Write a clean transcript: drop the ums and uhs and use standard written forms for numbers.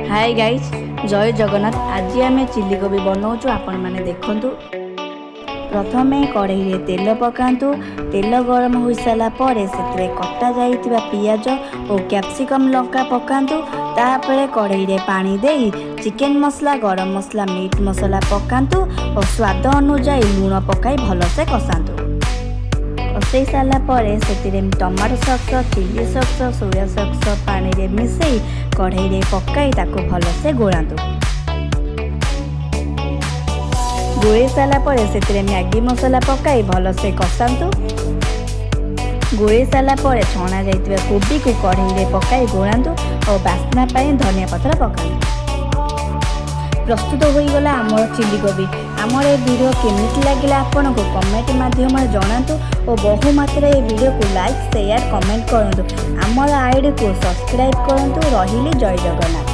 Hi guys, जय जगन्नाथ। आज आम चिल्ली कोबी बनाऊँ। आपण मैंने देखु। प्रथमे कढ़ई तेल पकातु। तेल गरम हो सारापर से कटा जा पियाज और कैप्सिकम लंका पकातु। तापर कढ़ई पानी दे चिकेन मसला, गरम मसला, मीट मसला पकातु और स्वाद अनुजाई लुण पकाई भलसे कसातु। कसई सारापर से tomato sauce, chilli sauce, soya sauce पानी रे मिसई कढ़ई पकाई ताको भलसे गोलातु। गोई सारापर से मैगी मसला पकाई भलसे कसातु। गोई सारापर छणा जाइतिबा कोबी को कढ़ई पकाई गोलातु और बास्ना पाई धनिया पत्र पकातु। प्रस्तुत हो गला आमर चिल्ली कोबी। आमर ए वीडियो केमिति लगिला आपन को कमेंट माध्यम जनातु और बहु मात्रा ए वीडियो को लाइक शेयर कमेंट करंतु। आमर आईडी को सब्सक्राइब करंतु। रहिली जय जगन्नाथ।